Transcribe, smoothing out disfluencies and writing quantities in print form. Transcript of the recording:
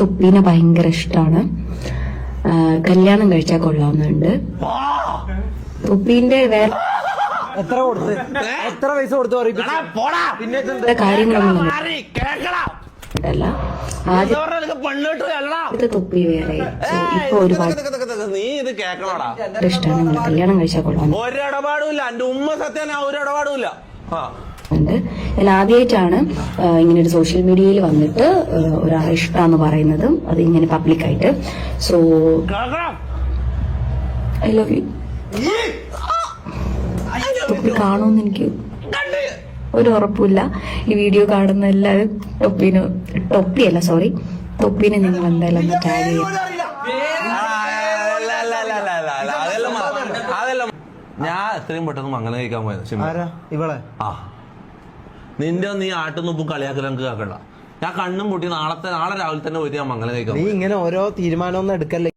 തൊപ്പീനെ ഭയങ്കര ഇഷ്ടമാണ്. കല്യാണം കഴിച്ചാൽ കൊള്ളാവുന്നുണ്ട്. തൊപ്പീന്റെ വേറെ എത്ര പൈസ കൊടുത്തു കാര്യങ്ങളൊന്നും അല്ല. ആദ്യത്തെ തൊപ്പി വേറെ. ഇപ്പൊ ഒരുപാട് ഇഷ്ടമാണ്. നിങ്ങൾ കല്യാണം കഴിച്ചാൽ കൊള്ളാവുന്ന ഒരിടപാടുമില്ല. എന്റെ ഉമ്മ സത്യം ഒരിടപാടുമില്ല. ഞാൻ ആദ്യമായിട്ടാണ് ഇങ്ങനെ ഒരു സോഷ്യൽ മീഡിയയിൽ വന്നിട്ട് ഒരാളെ ഇഷ്ടമാന്ന് പറയുന്നതും അത് ഇങ്ങനെ പബ്ലിക്കായിട്ട്. So I love you. തൊപ്പി കാണുമെന്ന് എനിക്ക് ഒരു ഉറപ്പില്ല. ഈ വീഡിയോ കാണുന്ന എല്ലാവരും തൊപ്പിയല്ല സോറി തൊപ്പീനെ നിങ്ങൾ എന്തായാലും ഒന്ന് ടാഗ് ചെയ്യാം. ഞാൻ എത്രയും പെട്ടെന്ന് മംഗലം കഴിക്കാൻ പോയത് ഇവളെ നിന്റെ നീ ആട്ടുന്നൊപ്പം കളിയാക്കൽ എനിക്ക് കേൾക്കണ്ട. ഞാൻ കണ്ണും പൂട്ടി നാളെ രാവിലെ തന്നെ പോയിട്ട് ഞാൻ മംഗലം കഴിക്കാം. നീ ഇങ്ങനെ ഓരോ തീരുമാനമൊന്നും എടുക്കല്ലേ.